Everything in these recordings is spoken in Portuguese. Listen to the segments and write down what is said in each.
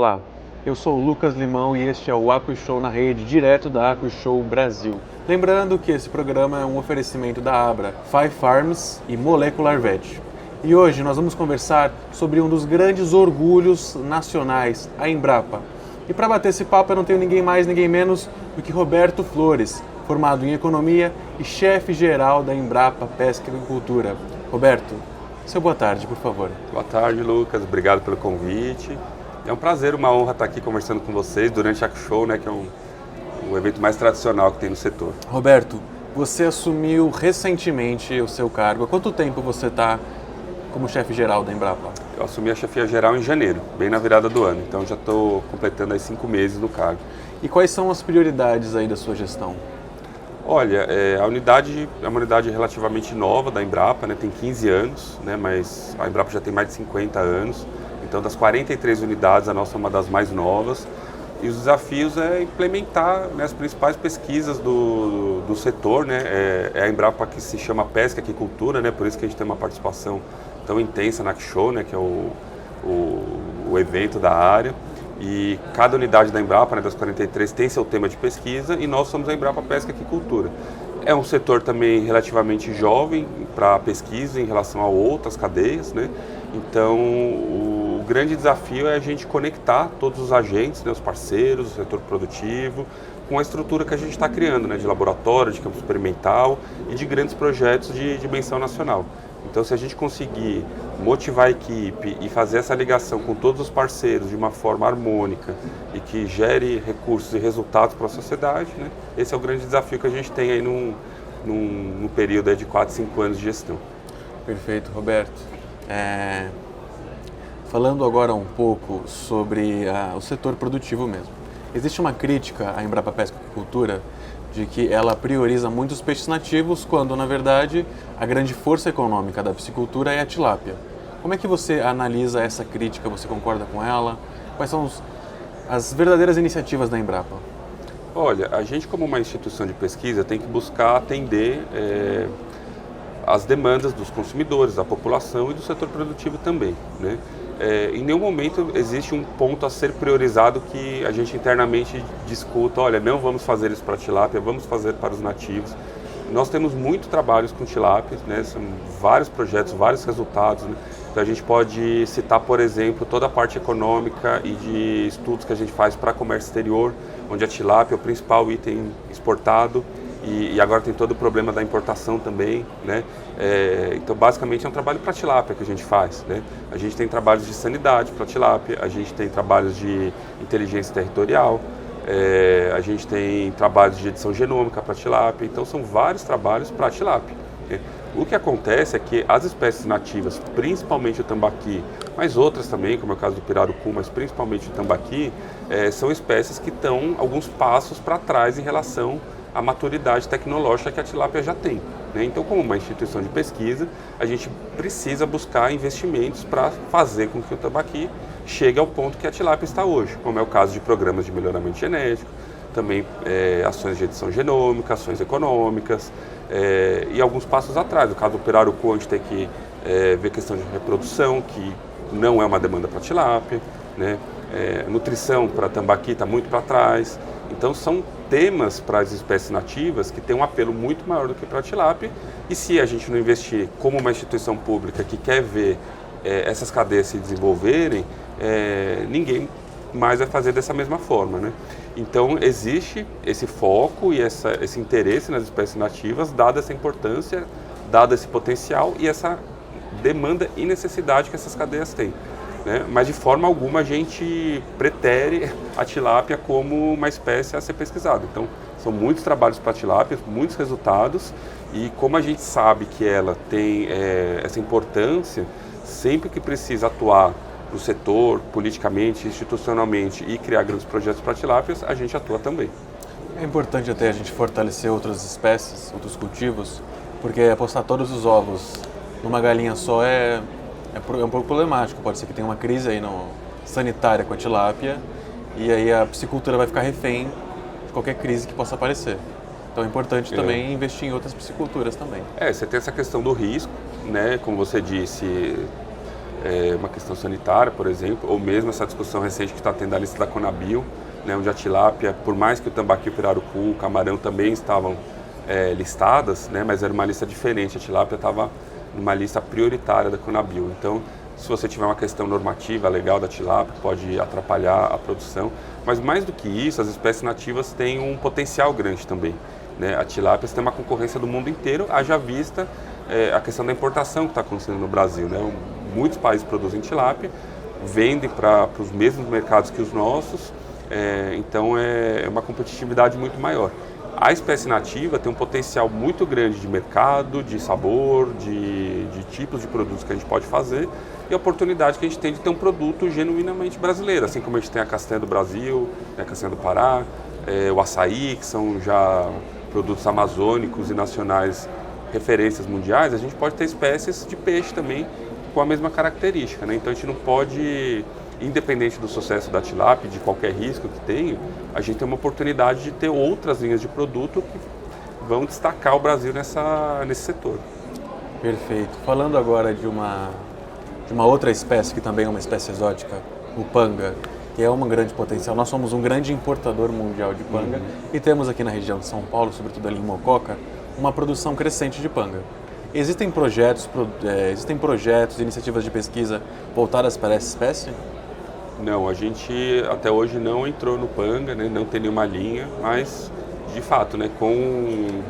Olá, eu sou o Lucas Limão e este é o Aqua Show na rede, direto da Aqua Show Brasil. Lembrando que esse programa é um oferecimento da Abra, Five Farms e Molecular Vet. E hoje nós vamos conversar sobre um dos grandes orgulhos nacionais, a Embrapa. E para bater esse papo eu não tenho ninguém mais, ninguém menos do que Roberto Flores, formado em Economia e chefe-geral da Embrapa Pesca e Agricultura. Roberto, seu boa tarde, por favor. Boa tarde, Lucas. Obrigado pelo convite. É um prazer, uma honra estar aqui conversando com vocês durante a Show, né, que é o evento mais tradicional que tem no setor. Roberto, você assumiu recentemente o seu cargo. Há quanto tempo você está como chefe-geral da Embrapa? Eu assumi a chefia geral em janeiro, bem na virada do ano. Então já estou completando aí 5 meses no cargo. E quais são as prioridades aí da sua gestão? Olha, a unidade é uma unidade relativamente nova da Embrapa, né, tem 15 anos, né, mas a Embrapa já tem mais de 50 anos. Então, das 43 unidades, a nossa é uma das mais novas. E os desafios é implementar, né, as principais pesquisas do setor, né? É a Embrapa que se chama Pesca e Aquicultura, né? Por isso que a gente tem uma participação tão intensa na Show, né? Que é o evento da área. E cada unidade da Embrapa, né, das 43, tem seu tema de pesquisa e nós somos a Embrapa Pesca e Aquicultura. É um setor também relativamente jovem para pesquisa em relação a outras cadeias, né? Então, o grande desafio é a gente conectar todos os agentes, né, os parceiros, o setor produtivo, com a estrutura que a gente está criando, né, de laboratório, de campo experimental e de grandes projetos de dimensão nacional. Então, se a gente conseguir motivar a equipe e fazer essa ligação com todos os parceiros de uma forma harmônica e que gere recursos e resultados para a sociedade, né, esse é o grande desafio que a gente tem aí num período aí de 4, 5 anos de gestão. Perfeito, Roberto. Falando agora um pouco sobre o setor produtivo mesmo. Existe uma crítica à Embrapa Pesca e Aquicultura de que ela prioriza muito os peixes nativos, quando, na verdade, a grande força econômica da piscicultura é a tilápia. Como é que você analisa essa crítica? Você concorda com ela? Quais são as verdadeiras iniciativas da Embrapa? Olha, a gente como uma instituição de pesquisa tem que buscar atender as demandas dos consumidores, da população e do setor produtivo também, né? Em nenhum momento existe um ponto a ser priorizado que a gente internamente discuta, olha, não vamos fazer isso para a tilápia, vamos fazer para os nativos. Nós temos muito trabalhos com tilápia, né? São vários projetos, vários resultados, né? Então a gente pode citar, por exemplo, toda a parte econômica e de estudos que a gente faz para comércio exterior, onde a tilápia é o principal item exportado. E agora tem todo o problema da importação também, né? Então, basicamente, é um trabalho para tilápia que a gente faz, né? A gente tem trabalhos de sanidade para tilápia, a gente tem trabalhos de inteligência territorial, a gente tem trabalhos de edição genômica para tilápia. Então, são vários trabalhos para tilápia, né? O que acontece é que as espécies nativas, principalmente o tambaqui, mas outras também, como é o caso do pirarucu, mas principalmente o tambaqui, são espécies que estão alguns passos para trás em relação a maturidade tecnológica que a tilápia já tem, né? Então, como uma instituição de pesquisa, a gente precisa buscar investimentos para fazer com que o tambaqui chegue ao ponto que a tilápia está hoje, como é o caso de programas de melhoramento genético, também ações de edição genômica, ações econômicas e alguns passos atrás. No caso do pirarucu, a gente tem que ver questão de reprodução, que não é uma demanda para a tilápia, né? Nutrição para tambaqui está muito para trás. Então, são temas para as espécies nativas que têm um apelo muito maior do que para a tilápia, e se a gente não investir como uma instituição pública que quer ver essas cadeias se desenvolverem, ninguém mais vai fazer dessa mesma forma, né? Então, existe esse foco e esse interesse nas espécies nativas, dada essa importância, dado esse potencial e essa demanda e necessidade que essas cadeias têm, né? Mas de forma alguma a gente pretere a tilápia como uma espécie a ser pesquisada. Então, são muitos trabalhos para a tilápia, muitos resultados, e como a gente sabe que ela tem essa importância, sempre que precisa atuar no setor, politicamente, institucionalmente, e criar grandes projetos para tilápias, a gente atua também. É importante até a gente fortalecer outras espécies, outros cultivos, porque apostar todos os ovos numa galinha só é um pouco problemático. Pode ser que tenha uma crise aí sanitária com a tilápia e aí a piscicultura vai ficar refém de qualquer crise que possa aparecer. Então é importante também investir em outras pisciculturas também. Você tem essa questão do risco, né? Como você disse, uma questão sanitária, por exemplo, ou mesmo essa discussão recente que está tendo a lista da Conabio, né, onde a tilápia, por mais que o tambaqui, o pirarucu, o camarão também estavam listadas, né, mas era uma lista diferente, a tilápia estava numa lista prioritária da Conabio. Então, se você tiver uma questão normativa legal da tilápia, pode atrapalhar a produção. Mas mais do que isso, as espécies nativas têm um potencial grande também, né? A tilápia tem uma concorrência do mundo inteiro, haja vista a questão da importação que está acontecendo no Brasil, né? Muitos países produzem tilápia, vendem para os mesmos mercados que os nossos, então é uma competitividade muito maior. A espécie nativa tem um potencial muito grande de mercado, de sabor, de tipos de produtos que a gente pode fazer e a oportunidade que a gente tem de ter um produto genuinamente brasileiro, assim como a gente tem a castanha do Brasil, a castanha do Pará, o açaí, que são já produtos amazônicos e nacionais, referências mundiais, a gente pode ter espécies de peixe também com a mesma característica, né? Então a gente não pode, independente do sucesso da tilápia, de qualquer risco que tenha, a gente tem uma oportunidade de ter outras linhas de produto que vão destacar o Brasil nesse setor. Perfeito. Falando agora de uma outra espécie que também é uma espécie exótica, o panga, que é um grande potencial. Nós somos um grande importador mundial de panga e temos aqui na região de São Paulo, sobretudo ali em Mococa, uma produção crescente de panga. Existem projetos, iniciativas de pesquisa voltadas para essa espécie? Não, a gente até hoje não entrou no panga, né, não tem nenhuma linha, mas de fato, né, com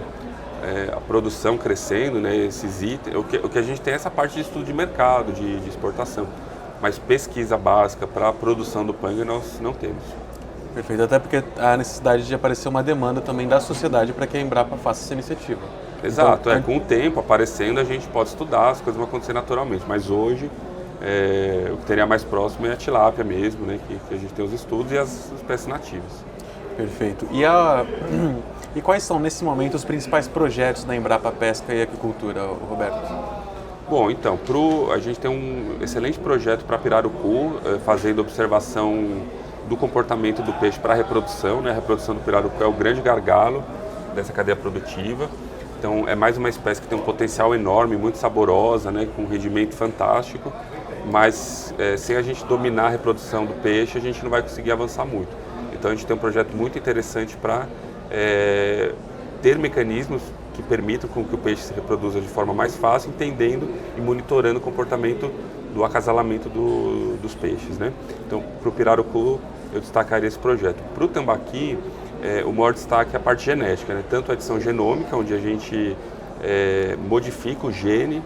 a produção crescendo, né, esses itens, o que a gente tem é essa parte de estudo de mercado, de exportação, mas pesquisa básica para a produção do panga nós não temos. Perfeito, até porque há necessidade de aparecer uma demanda também da sociedade para que a Embrapa faça essa iniciativa. Exato, então, com o tempo aparecendo a gente pode estudar, as coisas vão acontecer naturalmente, mas hoje o que teria mais próximo é a tilápia mesmo, né, que a gente tem os estudos e as espécies nativas. Perfeito. E quais são, nesse momento, os principais projetos da Embrapa Pesca e Aquicultura, Roberto? Bom, então, a gente tem um excelente projeto para pirarucu, fazendo observação do comportamento do peixe para a reprodução, né? A reprodução do pirarucu é o grande gargalo dessa cadeia produtiva. Então, é mais uma espécie que tem um potencial enorme, muito saborosa, né? Com um rendimento fantástico, mas sem a gente dominar a reprodução do peixe, a gente não vai conseguir avançar muito. Então, a gente tem um projeto muito interessante para ter mecanismos que permitam com que o peixe se reproduza de forma mais fácil, entendendo e monitorando o comportamento do acasalamento dos peixes, né? Então, para o pirarucu, eu destacaria esse projeto. Para o tambaqui, o maior destaque é a parte genética, né? Tanto a edição genômica, onde a gente modifica o gene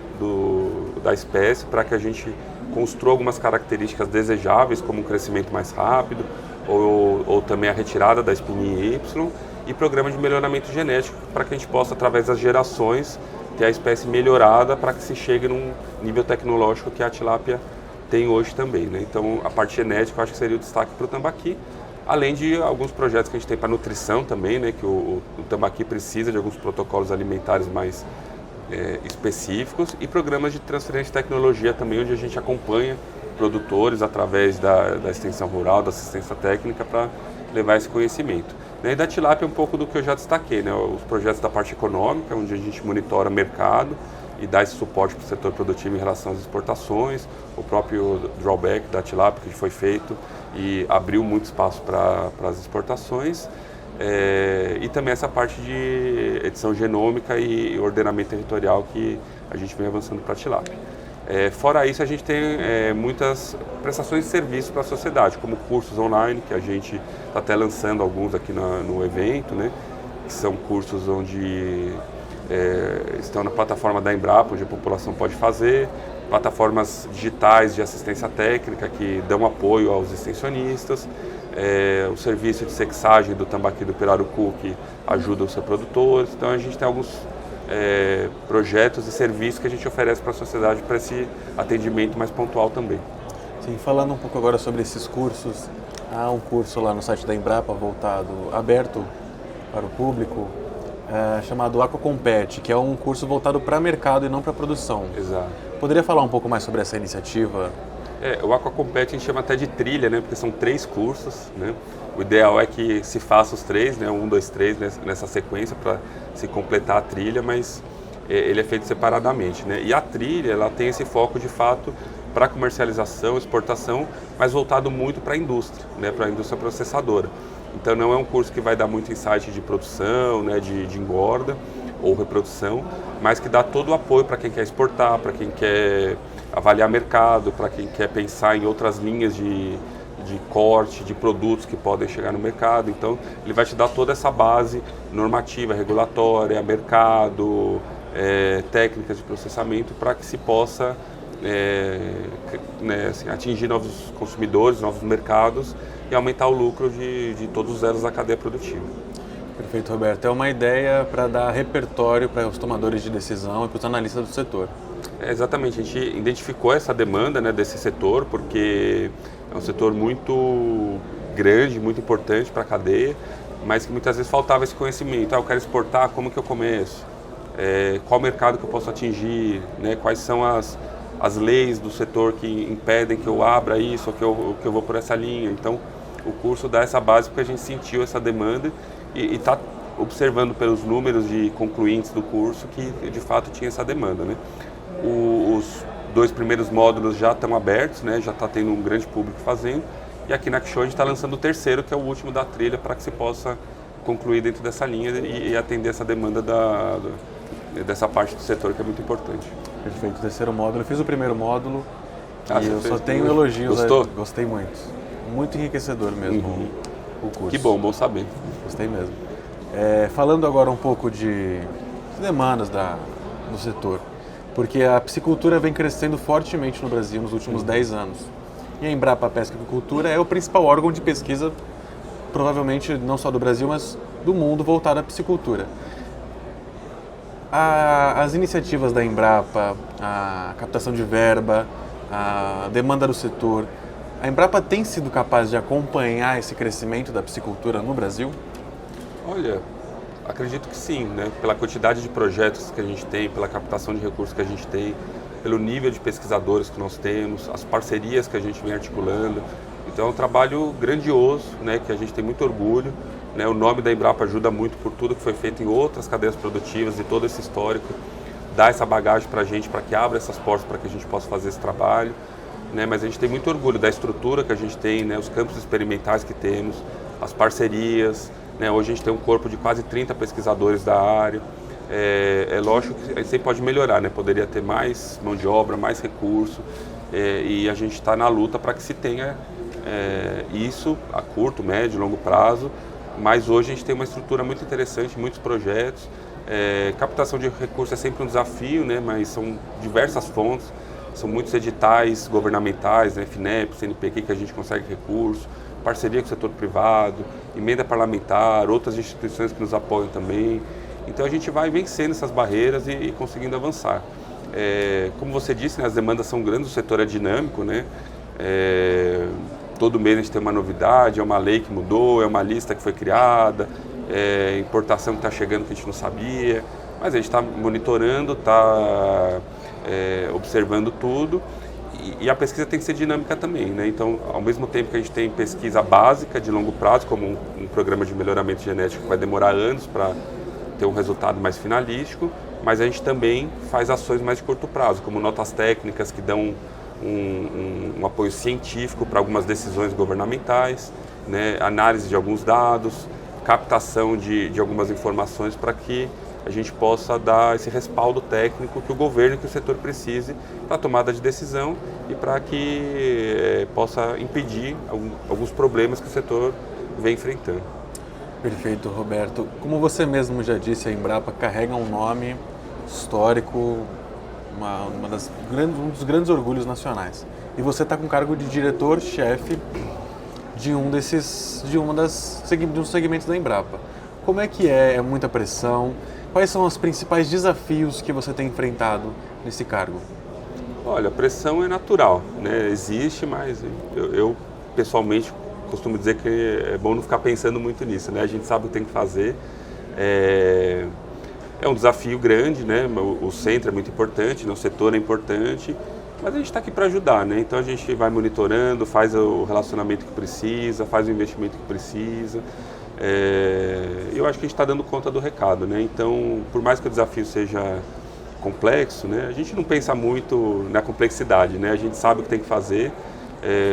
da espécie para que a gente construa algumas características desejáveis, como um crescimento mais rápido, ou também a retirada da espinha Y, e programa de melhoramento genético para que a gente possa, através das gerações, ter a espécie melhorada para que se chegue num nível tecnológico que a tilápia tem hoje também, né? Então, a parte genética eu acho que seria o destaque para o tambaqui, além de alguns projetos que a gente tem para nutrição também, né? Que o tambaqui precisa de alguns protocolos alimentares mais específicos e programas de transferência de tecnologia também, onde a gente acompanha produtores através da extensão rural, da assistência técnica para levar esse conhecimento. E da tilápia é um pouco do que eu já destaquei, né? Os projetos da parte econômica, onde a gente monitora o mercado e dá esse suporte para o setor produtivo em relação às exportações, o próprio drawback da tilápia que foi feito e abriu muito espaço para as exportações, e também essa parte de edição genômica e ordenamento territorial que a gente vem avançando para a tilápia. Fora isso, a gente tem muitas prestações de serviço para a sociedade, como cursos online, que a gente está até lançando alguns aqui no evento, né? Que são cursos onde estão na plataforma da Embrapa, onde a população pode fazer, plataformas digitais de assistência técnica que dão apoio aos extensionistas, o serviço de sexagem do tambaqui do pirarucu que ajuda os reprodutores. Então a gente tem alguns projetos e serviços que a gente oferece para a sociedade para esse atendimento mais pontual também. Sim, falando um pouco agora sobre esses cursos, há um curso lá no site da Embrapa aberto para o público, chamado Aquacompete, que é um curso voltado para mercado e não para produção. Exato. Poderia falar um pouco mais sobre essa iniciativa? O Aquacompete a gente chama até de trilha, né? Porque são 3 cursos, né? O ideal é que se faça os 3, né? 1, 2, 3 nessa sequência para se completar a trilha, mas ele é feito separadamente, né? E a trilha, ela tem esse foco de fato para comercialização, exportação, mas voltado muito para a indústria, né, para a indústria processadora. Então não é um curso que vai dar muito insight de produção, né, de engorda ou reprodução, mas que dá todo o apoio para quem quer exportar, para quem quer avaliar mercado, para quem quer pensar em outras linhas de corte, de produtos que podem chegar no mercado. Então ele vai te dar toda essa base normativa, regulatória, mercado, técnicas de processamento para que se possa assim, atingir novos consumidores, novos mercados e aumentar o lucro de todos os elos da cadeia produtiva. Perfeito, Roberto. É uma ideia para dar repertório para os tomadores de decisão e para os analistas do setor. Exatamente, a gente identificou essa demanda, né, desse setor porque é um setor muito grande, muito importante para a cadeia, mas que muitas vezes faltava esse conhecimento. Eu quero exportar, como que eu começo? Qual mercado que eu posso atingir? Né? Quais são as leis do setor que impedem que eu abra isso ou que eu vou por essa linha? Então, o curso dá essa base porque a gente sentiu essa demanda e está observando pelos números de concluintes do curso que de fato tinha essa demanda, né? Os 2 primeiros módulos já estão abertos, né? Já está tendo um grande público fazendo, e aqui na Kishou a gente está lançando o 3º, que é o último da trilha, para que se possa concluir dentro dessa linha e atender essa demanda dessa parte do setor que é muito importante. Perfeito, 3º módulo. Eu fiz o 1º módulo e eu só tenho muito elogios. Gostou? Gostei muito. Muito enriquecedor mesmo o curso. Que bom saber. Gostei mesmo. Falando agora um pouco de demandas do setor, porque a piscicultura vem crescendo fortemente no Brasil nos últimos 10 anos. E a Embrapa Pesca e Aquicultura é o principal órgão de pesquisa, provavelmente não só do Brasil, mas do mundo, voltado à piscicultura. As iniciativas da Embrapa, a captação de verba, a demanda do setor, a Embrapa tem sido capaz de acompanhar esse crescimento da piscicultura no Brasil? Olha, acredito que sim, né? Pela quantidade de projetos que a gente tem, pela captação de recursos que a gente tem, pelo nível de pesquisadores que nós temos, as parcerias que a gente vem articulando. Então é um trabalho grandioso, né? Que a gente tem muito orgulho. Né? O nome da Embrapa ajuda muito por tudo que foi feito em outras cadeias produtivas e todo esse histórico, dá essa bagagem para a gente, para que abra essas portas para que a gente possa fazer esse trabalho. Né? Mas a gente tem muito orgulho da estrutura que a gente tem, né? Os campos experimentais que temos, as parcerias. Né? Hoje a gente tem um corpo de quase 30 pesquisadores da área. É lógico que a gente sempre pode melhorar, né? Poderia ter mais mão de obra, mais recurso, e a gente está na luta para que se tenha isso a curto, médio, longo prazo. Mas hoje a gente tem uma estrutura muito interessante, muitos projetos. Captação de recursos é sempre um desafio, né? Mas são diversas fontes, são muitos editais governamentais, né? FINEP, CNPq, que a gente consegue recurso, parceria com o setor privado, emenda parlamentar, outras instituições que nos apoiam também. Então a gente vai vencendo essas barreiras e conseguindo avançar. Como você disse, né, as demandas são grandes, o setor é dinâmico, né? Todo mês a gente tem uma novidade, é uma lei que mudou, é uma lista que foi criada, importação que está chegando que a gente não sabia, mas a gente está monitorando, está observando tudo e a pesquisa tem que ser dinâmica também, né? Então, ao mesmo tempo que a gente tem pesquisa básica de longo prazo, como um programa de melhoramento genético que vai demorar anos para ter um resultado mais finalístico, mas a gente também faz ações mais de curto prazo, como notas técnicas que dão um apoio científico para algumas decisões governamentais, né, análise de alguns dados, captação de algumas informações para que a gente possa dar esse respaldo técnico que o governo e que o setor precise para a tomada de decisão e para que possa impedir alguns problemas que o setor vem enfrentando. Perfeito, Roberto. Como você mesmo já disse, a Embrapa carrega um nome histórico, um dos grandes orgulhos nacionais. E você está com o cargo de diretor-chefe de um dos segmentos da Embrapa. Como é que é? É muita pressão? Quais são os principais desafios que você tem enfrentado nesse cargo? Olha, a pressão é natural, né? Existe, mas eu pessoalmente costumo dizer que é bom não ficar pensando muito nisso, né? A gente sabe o que tem que fazer. É um desafio grande, né? O centro é muito importante, né? O setor é importante, mas a gente está aqui para ajudar, né? Então a gente vai monitorando, faz o relacionamento que precisa, faz o investimento que precisa. Eu acho que a gente está dando conta do recado, né? Então, por mais que o desafio seja complexo, né, a gente não pensa muito na complexidade, né, a gente sabe o que tem que fazer,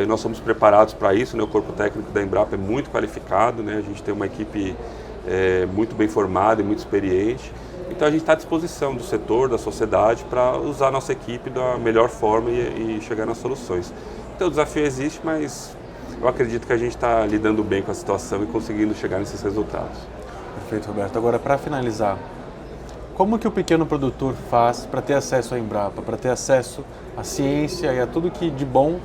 nós somos preparados para isso, né, o corpo técnico da Embrapa é muito qualificado, né, a gente tem uma equipe muito bem formada e muito experiente, então a gente está à disposição do setor, da sociedade, para usar a nossa equipe da melhor forma e chegar nas soluções. Então o desafio existe, mas eu acredito que a gente está lidando bem com a situação e conseguindo chegar nesses resultados. Perfeito, Roberto. Agora, para finalizar, como que o pequeno produtor faz para ter acesso à Embrapa, para ter acesso à ciência e a tudo que de bom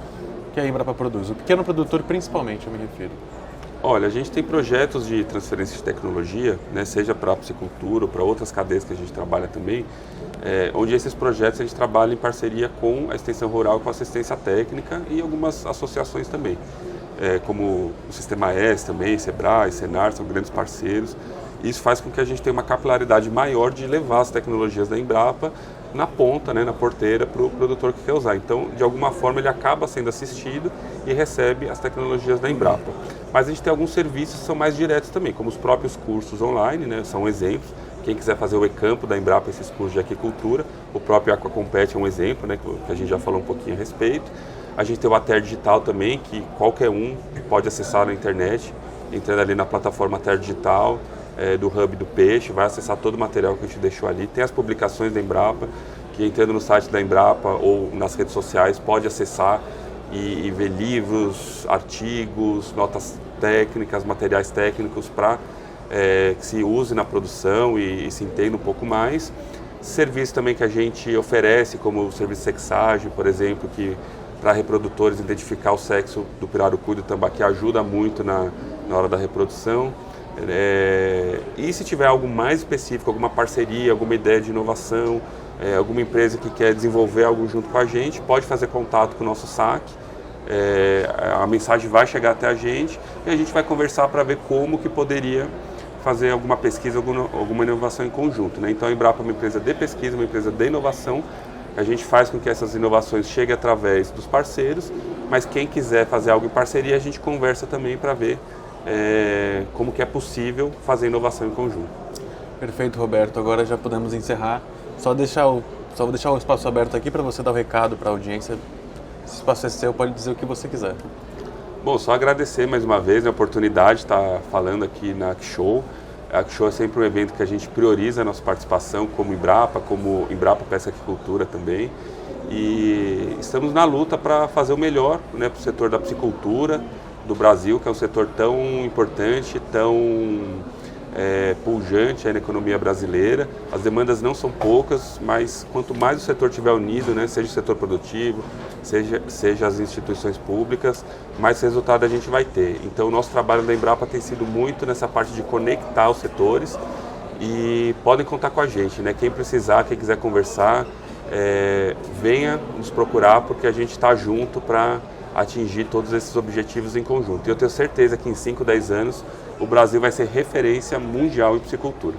que a Embrapa produz? O pequeno produtor, principalmente, eu me refiro. Olha, a gente tem projetos de transferência de tecnologia, né, seja para a piscicultura ou para outras cadeias que a gente trabalha também, onde esses projetos a gente trabalha em parceria com a extensão rural, com assistência técnica e algumas associações também, como o Sistema S também, Sebrae, Senar, são grandes parceiros. Isso faz com que a gente tenha uma capilaridade maior de levar as tecnologias da Embrapa na ponta, né, na porteira, para o produtor que quer usar. Então, de alguma forma, ele acaba sendo assistido e recebe as tecnologias da Embrapa. Mas a gente tem alguns serviços que são mais diretos também, como os próprios cursos online, né, são exemplos. Quem quiser fazer o e-campo da Embrapa, esses cursos de aquicultura, o próprio Aquacompete é um exemplo, né, que a gente já falou um pouquinho a respeito. A gente tem o ATER Digital também, que qualquer um pode acessar na internet, entrando ali na plataforma ATER Digital, do Hub do Peixe, vai acessar todo o material que a gente deixou ali. Tem as publicações da Embrapa, que entrando no site da Embrapa ou nas redes sociais pode acessar e ver livros, artigos, notas técnicas, materiais técnicos para que se use na produção e se entenda um pouco mais. Serviços também que a gente oferece, como o serviço de sexagem, por exemplo, que para reprodutores identificar o sexo do pirarucu e do tambaqui ajuda muito na hora da reprodução. E se tiver algo mais específico, alguma parceria, alguma ideia de inovação, alguma empresa que quer desenvolver algo junto com a gente, pode fazer contato com o nosso SAC, a mensagem vai chegar até a gente e a gente vai conversar para ver como que poderia fazer alguma pesquisa, alguma inovação em conjunto, né? Então a Embrapa é uma empresa de pesquisa, uma empresa de inovação, a gente faz com que essas inovações cheguem através dos parceiros, mas quem quiser fazer algo em parceria, a gente conversa também para ver como que é possível fazer inovação em conjunto. Perfeito, Roberto. Agora já podemos encerrar. Só vou deixar o espaço aberto aqui para você dar o recado para a audiência. Esse espaço é seu, pode dizer o que você quiser. Bom, só agradecer mais uma vez a oportunidade de estar falando aqui na AquiShow. A AquiShow é sempre um evento que a gente prioriza a nossa participação como Embrapa Pesca e Aquicultura também. E estamos na luta para fazer o melhor, né, para o setor da piscicultura do Brasil, que é um setor tão importante, tão pujante na economia brasileira. As demandas não são poucas, mas quanto mais o setor estiver unido, né, seja o setor produtivo, seja as instituições públicas, mais resultado a gente vai ter. Então o nosso trabalho da Embrapa tem sido muito nessa parte de conectar os setores e podem contar com a gente, né? Quem precisar, quem quiser conversar, venha nos procurar, porque a gente está junto para atingir todos esses objetivos em conjunto. E eu tenho certeza que em 5, 10 anos o Brasil vai ser referência mundial em piscicultura.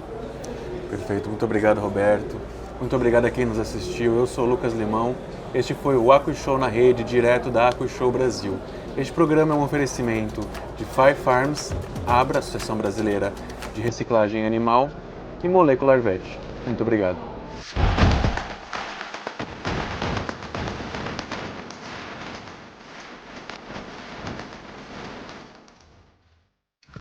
Perfeito, muito obrigado, Roberto. Muito obrigado a quem nos assistiu. Eu sou o Lucas Limão. Este foi o AquiShow na Rede, direto da AquiShow Brasil. Este programa é um oferecimento de Five Farms, Abra, Associação Brasileira de Reciclagem Animal, e Molecular Vet. Muito obrigado.